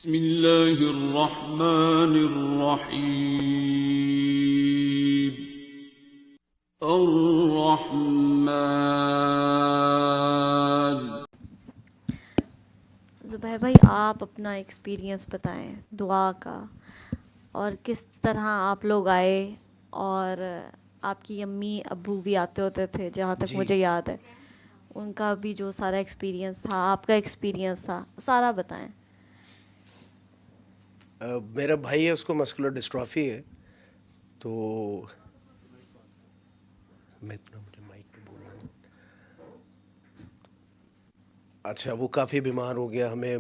بسم اللہ الرحمن الرحیم الرحمن. زبیر بھائی آپ اپنا ایکسپیرینس بتائیں دعا کا، اور کس طرح آپ لوگ آئے، اور آپ کی امی ابو بھی آتے ہوتے تھے جہاں تک جی مجھے یاد ہے، ان کا بھی جو سارا ایکسپیرینس تھا، آپ کا ایکسپیرینس تھا، سارا بتائیں. میرا بھائی ہے، اس کو مسکولر ڈسٹرافی ہے. تو میں اتنا مجھے مائک پہ بولنا نہیں. اچھا، وہ کافی بیمار ہو گیا، ہمیں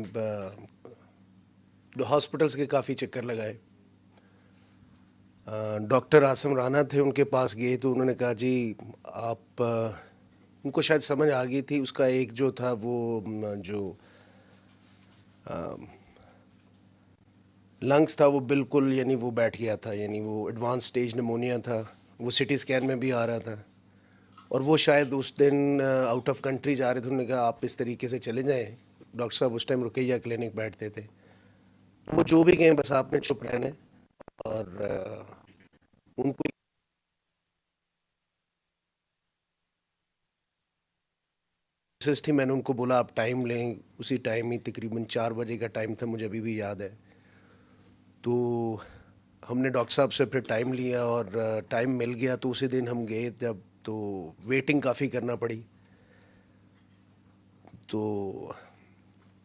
ہاسپٹلس کے کافی چکر لگائے. ڈاکٹر عاصم رانا تھے، ان کے پاس گئے تو انہوں نے کہا جی آپ ان کو شاید سمجھ آ گئی تھی. اس کا ایک جو تھا وہ جو لنگس تھا وہ بالکل یعنی وہ بیٹھ گیا تھا، یعنی وہ ایڈوانس سٹیج نمونیا تھا. وہ سی ٹی اسکین میں بھی آ رہا تھا، اور وہ شاید اس دن آؤٹ آف کنٹری جا رہے تھے. انہوں نے کہا آپ اس طریقے سے چلے جائیں. ڈاکٹر صاحب اس ٹائم رقیہ کلینک بیٹھتے تھے. وہ جو بھی گئے بس آپ نے چپ رہنا ہے. اور ان کو تھی، میں نے ان کو بولا آپ ٹائم لیں. اسی ٹائم ہی تقریباً 4 بجے کا ٹائم تھا، مجھے ابھی بھی یاد ہے. تو ہم نے ڈاکٹر صاحب سے پھر ٹائم لیا، اور ٹائم مل گیا. تو اسی دن ہم گئے جب، تو ویٹنگ کافی کرنا پڑی. تو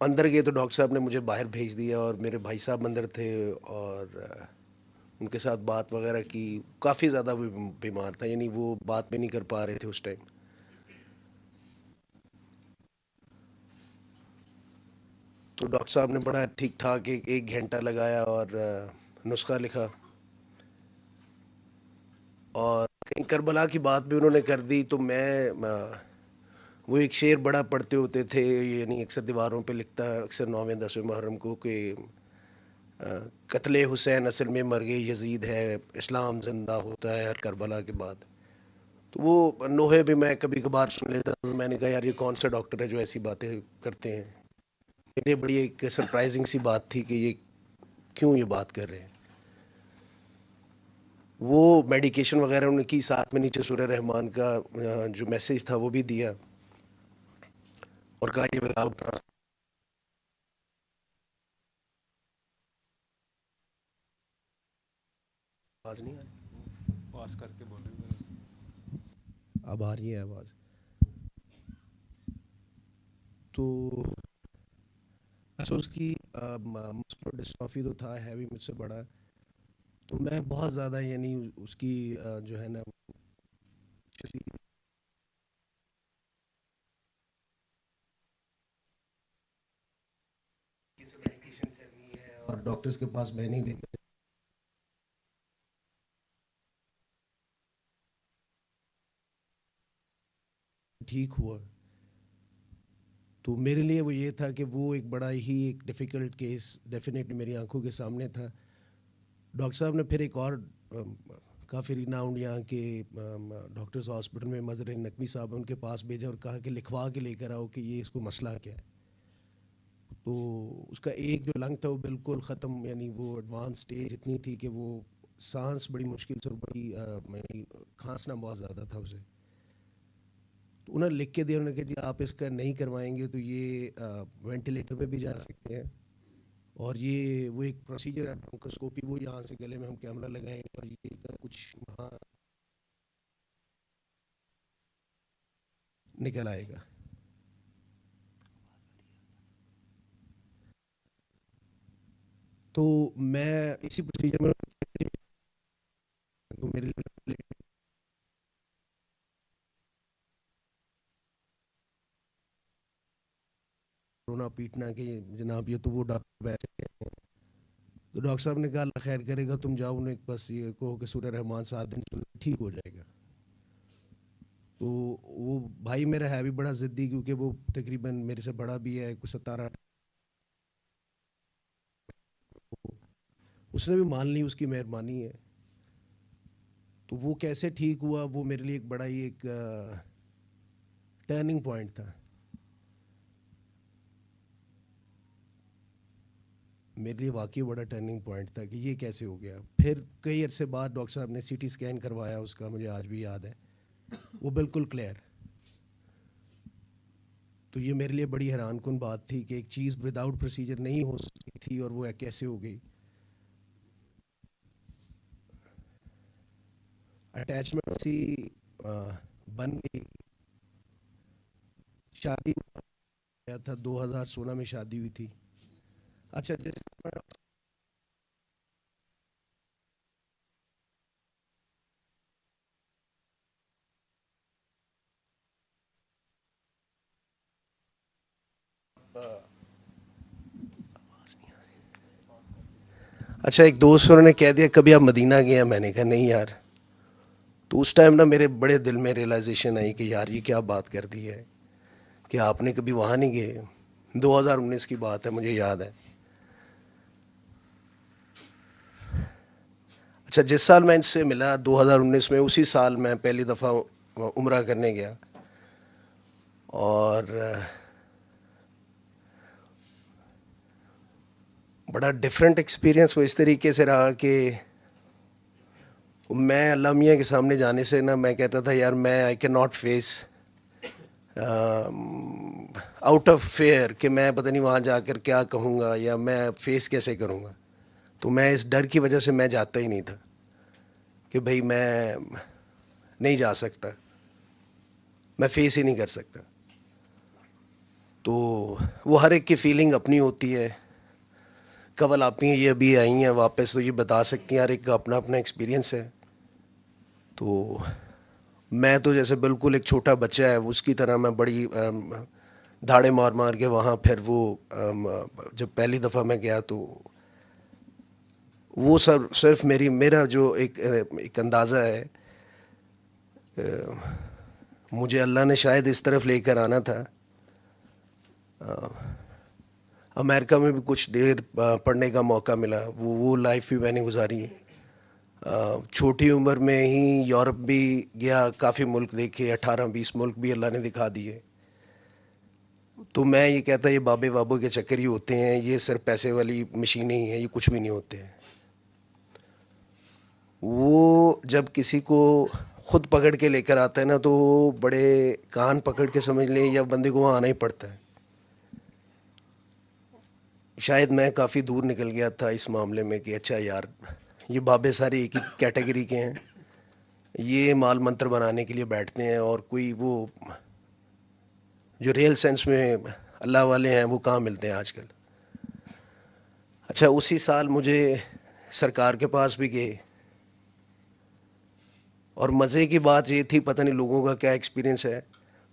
اندر گئے تو ڈاکٹر صاحب نے مجھے باہر بھیج دیا، اور میرے بھائی صاحب اندر تھے، اور ان کے ساتھ بات وغیرہ کی. کافی زیادہ بیمار تھا، یعنی وہ بات بھی نہیں کر پا رہے تھے اس ٹائم. تو ڈاکٹر صاحب نے بڑا ٹھیک ٹھاک 1 گھنٹہ لگایا اور نسخہ لکھا. اور کہیں کربلا کی بات بھی انہوں نے کر دی. تو میں وہ ایک شعر بڑا پڑھتے ہوتے تھے، یعنی اکثر دیواروں پہ لکھتا اکثر 9ویں 10ویں محرم کو کہ قتل حسین اصل میں مرگ یزید ہے، اسلام زندہ ہوتا ہے ہر کربلا کے بعد. تو وہ نوحے بھی میں کبھی کبھار سن لیتا. میں نے کہا یار یہ کون سا ڈاکٹر ہے جو ایسی باتیں کرتے ہیں. میرے لیے بڑی ایک سرپرائزنگ سی بات تھی کہ یہ کیوں یہ بات کر رہے ہیں. وہ میڈیکیشن وغیرہ انہوں نے کی، ساتھ میں نیچے سورہ رحمان کا جو میسیج تھا وہ بھی دیا، اور کہا یہ آواز نہیں آ رہی، پاس کر کے بولیں. اب آ رہی ہے آواز. تو اچھا، اس کی مسکولر ڈسٹرافی تو تھا، ہے بھی مجھ سے بڑا. تو میں بہت زیادہ یعنی اس کی جو ہے نا میڈیکیشن کرنی ہے، اور ڈاکٹرز کے پاس میں نہیں لے کے ٹھیک ہوا. تو میرے لیے وہ یہ تھا کہ وہ ایک بڑا ہی ایک ڈیفیکلٹ کیس ڈیفینیٹلی میری آنکھوں کے سامنے تھا. ڈاکٹر صاحب نے پھر ایک اور کافی ریناؤنڈ یہاں کے ڈاکٹرز ہاسپٹل میں مظہر نقوی صاحب ان کے پاس بھیجا اور کہا کہ لکھوا کے لے کر آؤ کہ یہ اس کو مسئلہ کیا ہے. تو اس کا ایک جو لنگ تھا وہ بالکل ختم، یعنی وہ ایڈوانس سٹیج اتنی تھی کہ وہ سانس بڑی مشکل سے، اور بڑی کھانسنا بہت زیادہ تھا اسے. تو انہوں نے لکھ کے دیا، انہوں نے کہا جی آپ اس کا نہیں کروائیں گے تو یہ وینٹیلیٹر پہ بھی جا سکتے ہیں، اور یہ وہ ایک پروسیجر ہے برونکوسکوپی، وہ یہاں سے گلے میں ہم کیمرہ لگائیں گے اور یہ کچھ وہاں نکل آئے گا. تو میں اسی پروسیجر میں تو میرے لیے رونا پیٹنا کہ جناب یہ تو وہ ڈاکٹر ویسے ہیں. تو ڈاکٹر صاحب نے کہا اللہ خیر کرے گا، تم جاؤ، انہیں بس یہ کہو کہ سورہ رحمان 7 دن ٹھیک ہو جائے گا. تو وہ بھائی میرا ہے بھی بڑا ضدی، کیونکہ وہ تقریباً میرے سے بڑا بھی ہے، کچھ 17. اس نے بھی مان لی، اس کی مہربانی ہے. تو وہ کیسے ٹھیک ہوا، وہ میرے لیے ایک بڑا ہی ایک ٹرننگ پوائنٹ تھا. میرے لیے واقعی بڑا ٹرننگ پوائنٹ تھا کہ یہ کیسے ہو گیا. پھر کئی عرصے بعد ڈاکٹر صاحب نے سی ٹی اسکین کروایا اس کا, مجھے آج بھی یاد ہے, وہ بالکل کلیئر. تو یہ میرے لیے بڑی حیران کن بات تھی کہ ایک چیز وداؤٹ پروسیجر نہیں ہو سکتی تھی اور وہ کیسے ہو گئی. اٹیچمنٹ سی بن گئی. شادی گیا تھا 2016 میں شادی ہوئی تھی. اچھا اچھا ایک دوست انہوں نے کہہ دیا کبھی آپ مدینہ گئے ہیں؟ میں نے کہا نہیں یار. تو اس ٹائم نا میرے بڑے دل میں ریئلائزیشن آئی کہ یار یہ کیا بات کر دی ہے کہ آپ نے کبھی وہاں نہیں گئے. 2019 کی بات ہے, مجھے یاد ہے. اچھا جس سال میں ان سے ملا 2019 میں, اسی سال میں پہلی دفعہ عمرہ کرنے گیا. اور بڑا ڈفرینٹ ایکسپیرئنس وہ اس طریقے سے رہا کہ میں اللہ میاں کے سامنے جانے سے نا میں کہتا تھا یار میں I can not face out of fear کہ میں پتہ نہیں وہاں جا کر کیا کہوں گا یا میں فیس کیسے کروں گا. تو میں اس ڈر کی وجہ سے میں جاتا ہی نہیں تھا کہ بھئی میں نہیں جا سکتا, میں فیس ہی نہیں کر سکتا. تو وہ ہر ایک کی فیلنگ اپنی ہوتی ہے. قبل آپ ہی یہ ابھی آئی ہیں واپس تو یہ بتا سکتی ہیں, ہر ایک کا اپنا اپنا ایکسپیرئنس ہے. تو میں تو جیسے بالکل ایک چھوٹا بچہ ہے اس کی طرح میں بڑی دھاڑے مار مار کے وہاں. پھر وہ جب پہلی دفعہ میں گیا تو وہ صرف میرا جو ایک اندازہ ہے, مجھے اللہ نے شاید اس طرف لے کر آنا تھا. امریکہ میں بھی کچھ دیر پڑھنے کا موقع ملا, وہ لائف بھی میں نے گزاری ہے. چھوٹی عمر میں ہی یورپ بھی گیا, کافی ملک دیکھے, 18-20 ملک بھی اللہ نے دکھا دیے. تو میں یہ کہتا یہ بابے بابو کے چکر ہی ہوتے ہیں, یہ صرف پیسے والی مشینیں ہی ہیں, یہ کچھ بھی نہیں ہوتے ہیں. وہ جب کسی کو خود پکڑ کے لے کر آتا ہے نا تو بڑے کان پکڑ کے سمجھ لیں یا بندے کو وہاں آنا ہی پڑتا ہے. شاید میں کافی دور نکل گیا تھا اس معاملے میں کہ اچھا یار یہ بابے سارے ایک ہی کیٹیگری کے ہیں, یہ مال منتر بنانے کے لیے بیٹھتے ہیں, اور کوئی وہ جو ریئل سینس میں اللہ والے ہیں وہ کہاں ملتے ہیں آج کل. اچھا اسی سال مجھے سرکار کے پاس بھی گئے, اور مزے کی بات یہ تھی, پتہ نہیں لوگوں کا کیا ایکسپیرئنس ہے,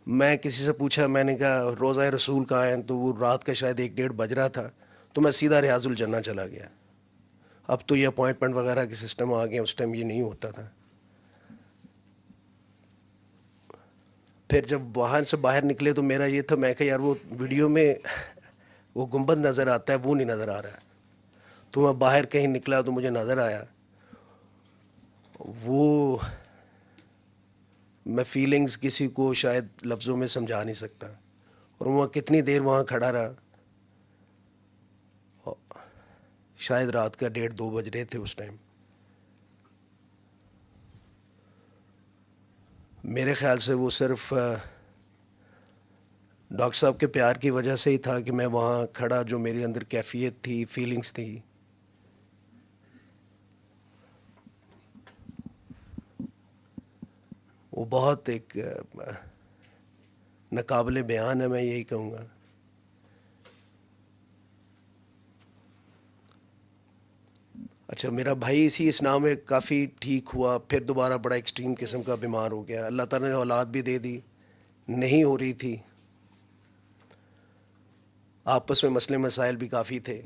میں کسی سے پوچھا, میں نے کہا روضہ رسول کہاں ہیں, تو وہ رات کا شاید 1-1:30 بج رہا تھا, تو میں سیدھا ریاض الجنہ چلا گیا. اب تو یہ اپوائنٹمنٹ وغیرہ کے سسٹم آ گئے, اس ٹائم یہ نہیں ہوتا تھا. پھر جب وہاں سے باہر نکلے تو میرا یہ تھا, میں کہا یار وہ ویڈیو میں وہ گنبد نظر آتا ہے وہ نہیں نظر آ رہا ہے. تو میں باہر کہیں نکلا تو مجھے نظر آیا, وہ میں فیلنگز کسی کو شاید لفظوں میں سمجھا نہیں سکتا. اور وہ کتنی دیر وہاں کھڑا رہا, شاید رات کا 1:30-2 بج رہے تھے اس ٹائم. میرے خیال سے وہ صرف ڈاکٹر صاحب کے پیار کی وجہ سے ہی تھا کہ میں وہاں کھڑا, جو میرے اندر کیفیت تھی, فیلنگز تھی. وہ بہت ایک ناقابل بیان ہے, میں یہی کہوں گا. اچھا میرا بھائی اسی اسلام میں کافی ٹھیک ہوا, پھر دوبارہ بڑا ایکسٹریم قسم کا بیمار ہو گیا. اللہ تعالیٰ نے اولاد بھی دے دی, نہیں ہو رہی تھی. آپس میں مسئلے مسائل بھی کافی تھے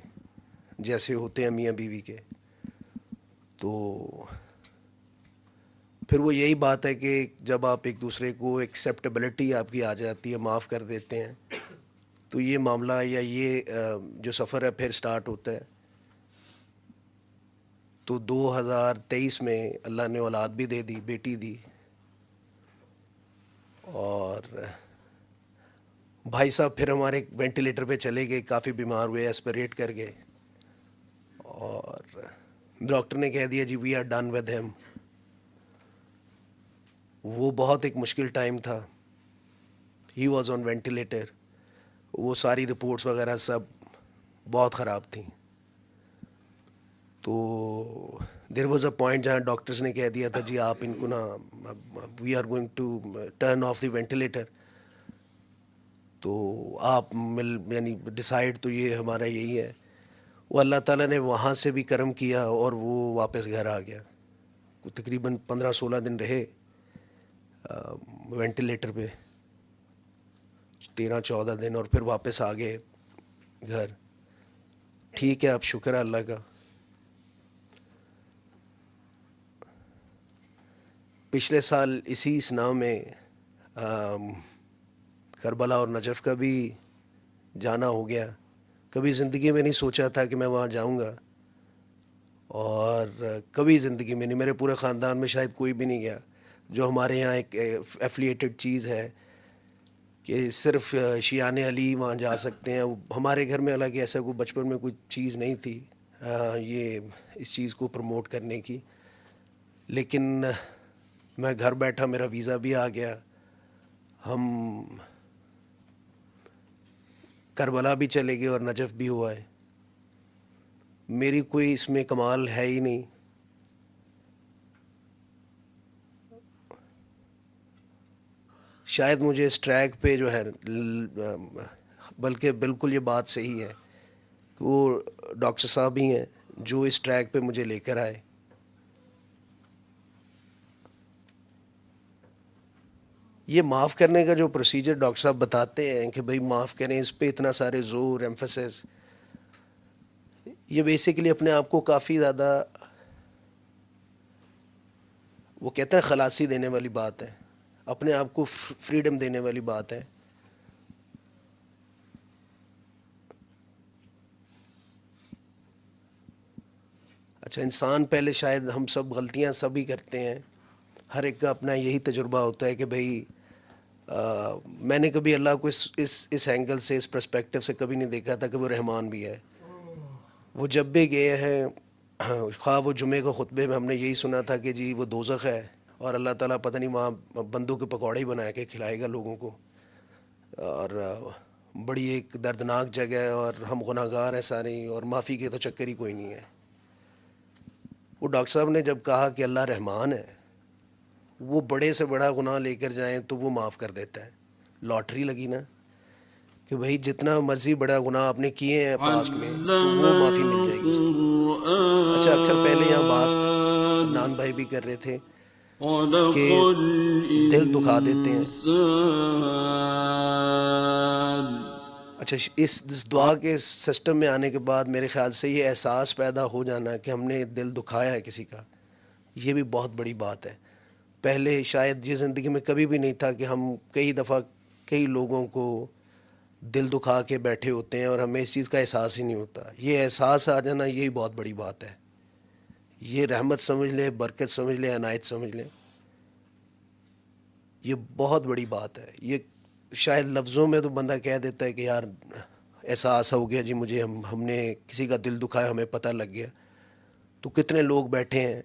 جیسے ہوتے ہیں میاں بیوی کے. تو پھر وہ یہی بات ہے کہ جب آپ ایک دوسرے کو ایکسیپٹیبلٹی آپ کی آ جاتی ہے, معاف کر دیتے ہیں, تو یہ معاملہ یا یہ جو سفر ہے پھر سٹارٹ ہوتا ہے. تو 2023 میں اللہ نے اولاد بھی دے دی, بیٹی دی. اور بھائی صاحب پھر ہمارے وینٹیلیٹر پہ چلے گئے, کافی بیمار ہوئے, ایسپریٹ کر گئے. اور ڈاکٹر نے کہہ دیا جی we are done with him. وہ بہت ایک مشکل ٹائم تھا. He was on ventilator. وہ ساری رپورٹس وغیرہ سب بہت خراب تھیں. تو دیر واز اے پوائنٹ جہاں ڈاکٹرز نے کہہ دیا تھا جی آپ ان کو نا we are going to turn off the ventilator. تو آپ یعنی ڈیسائیڈ تو یہ ہمارا یہی ہے. وہ اللہ تعالیٰ نے وہاں سے بھی کرم کیا اور وہ واپس گھر آ گیا. تقریباً 15-16 دن رہے وینٹیلیٹر پہ, 13-14 دن, اور پھر واپس آ گئے گھر. ٹھیک ہے, اب شکر ہے اللہ کا. پچھلے سال اسی سنا میں کربلا اور نجف کا بھی جانا ہو گیا. کبھی زندگی میں نہیں سوچا تھا کہ میں وہاں جاؤں گا, اور کبھی زندگی میں نہیں, میرے پورے خاندان میں شاید کوئی بھی نہیں گیا. جو ہمارے یہاں ایک ایفلیٹڈ چیز ہے کہ صرف شیعان علی وہاں جا سکتے ہیں, ہمارے گھر میں حالانکہ ایسا کوئی بچپن میں کوئی چیز نہیں تھی یہ اس چیز کو پروموٹ کرنے کی. لیکن میں گھر بیٹھا, میرا ویزا بھی آ گیا, ہم کربلا بھی چلے گئے اور نجف بھی ہوا ہے. میری کوئی اس میں کمال ہے ہی نہیں. شاید مجھے اس ٹریک پہ جو ہے, بلکہ بالکل یہ بات صحیح ہے کہ وہ ڈاکٹر صاحب ہی ہیں جو اس ٹریک پہ مجھے لے کر آئے. یہ معاف کرنے کا جو پروسیجر ڈاکٹر صاحب بتاتے ہیں کہ بھائی معاف کریں, اس پہ اتنا سارے زور ایمفسس, یہ بیسیکلی اپنے آپ کو کافی زیادہ وہ کہتے ہیں خلاصی دینے والی بات ہے, اپنے آپ کو فریڈم دینے والی بات ہے. اچھا, انسان پہلے شاید ہم سب غلطیاں سب ہی کرتے ہیں, ہر ایک کا اپنا یہی تجربہ ہوتا ہے کہ بھائی میں نے کبھی اللہ کو اس اینگل سے, اس پرسپیکٹو سے کبھی نہیں دیکھا تھا کہ وہ رحمان بھی ہے. وہ جب بھی گئے ہیں, خواہ وہ جمعے کو خطبے میں ہم نے یہی سنا تھا کہ جی وہ دوزخ ہے اور اللہ تعالیٰ پتہ نہیں وہاں بندوں کے پکوڑے ہی بنا کے کھلائے گا لوگوں کو, اور بڑی ایک دردناک جگہ ہے اور ہم گناہ گار ہیں سارے, اور معافی کے تو چکر ہی کوئی نہیں ہے. وہ ڈاکٹر صاحب نے جب کہا کہ اللہ رحمان ہے, وہ بڑے سے بڑا گناہ لے کر جائیں تو وہ معاف کر دیتا ہے. لاٹری لگی نا کہ بھائی جتنا مرضی بڑا گناہ آپ نے کیے ہیں پاسٹ میں تو وہ معافی مل جائے گی اس کی. اچھا, اکثر پہلے یہاں بات عدنان بھائی بھی کر رہے تھے کہ دل دکھا دیتے ہیں. اچھا, اس دعا کے سسٹم میں آنے کے بعد میرے خیال سے یہ احساس پیدا ہو جانا کہ ہم نے دل دکھایا ہے کسی کا, یہ بھی بہت بڑی بات ہے. پہلے شاید یہ زندگی میں کبھی بھی نہیں تھا کہ ہم کئی دفعہ کئی لوگوں کو دل دکھا کے بیٹھے ہوتے ہیں اور ہمیں اس چیز کا احساس ہی نہیں ہوتا. یہ احساس آ جانا یہی بہت بڑی بات ہے. یہ رحمت سمجھ لیں, برکت سمجھ لیں, عنایت سمجھ لیں, یہ بہت بڑی بات ہے. یہ شاید لفظوں میں تو بندہ کہہ دیتا ہے کہ یار احساس ہو گیا جی مجھے, ہم نے کسی کا دل دکھایا, ہمیں پتہ لگ گیا. تو کتنے لوگ بیٹھے ہیں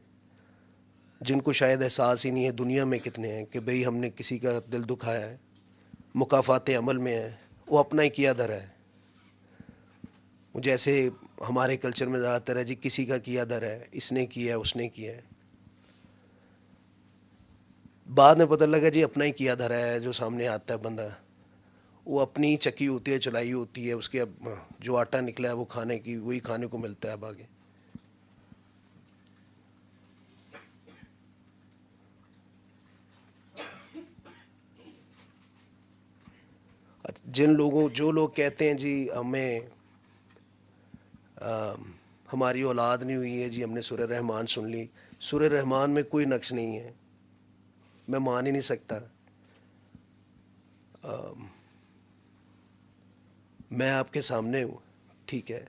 جن کو شاید احساس ہی نہیں ہے, دنیا میں کتنے ہیں کہ بھئی ہم نے کسی کا دل دکھایا ہے, مکافات عمل میں ہے, وہ اپنا ہی کیا دھرا ہے. جیسے ہمارے کلچر میں زیادہ تر ہے جی کسی کا کیا دھرا ہے, اس نے کیا ہے, اس نے کیا ہے. بعد میں پتہ لگا جی اپنا ہی کیا دھرا ہے. جو سامنے آتا ہے بندہ وہ اپنی چکی ہوتی ہے, چلائی ہوتی ہے, اس کے اب جو آٹا نکلا ہے وہ کھانے کی, وہی کھانے کو ملتا ہے اب آگے. جو لوگ کہتے ہیں جی ہمیں ہماری اولاد نہیں ہوئی ہے جی, ہم نے سورہ رحمان سن لی. سورہ رحمان میں کوئی نقص نہیں ہے, میں مان ہی نہیں سکتا. میں آپ کے سامنے ہوں, ٹھیک ہے,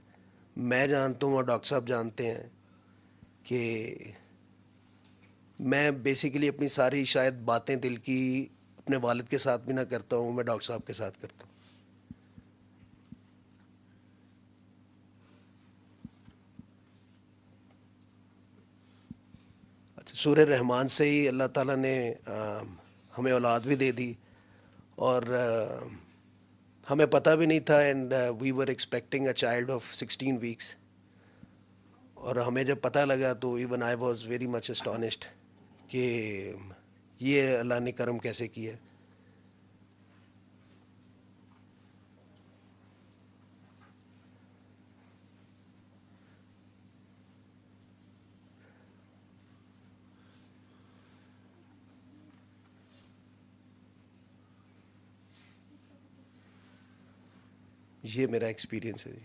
میں جانتا ہوں اور ڈاکٹر صاحب جانتے ہیں کہ میں بیسیکلی اپنی ساری شاید باتیں دل کی اپنے والد کے ساتھ بھی نہ کرتا ہوں, میں ڈاکٹر صاحب کے ساتھ کرتا ہوں. سورہ رحمان سے ہی اللہ تعالیٰ نے ہمیں اولاد بھی دے دی، اور ہمیں پتہ بھی نہیں تھا، and we were expecting a child of 16 weeks. اور ہمیں جب پتہ لگا تو even I was very much astonished کہ یہ اللہ نے کرم کیسے کیا. یہ میرا ایکسپیرینس ہے جی.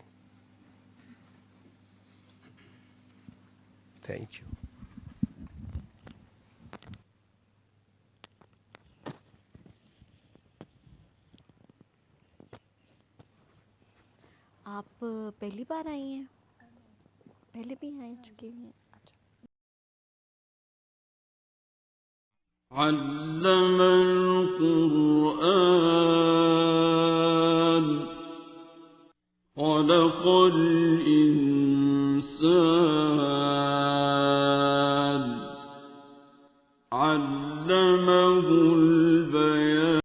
Thank you. آپ پہلی بار آئی ہیں؟ پہلے بھی آ چکی ہیں؟ علم القرآن خلق الإنسان علمه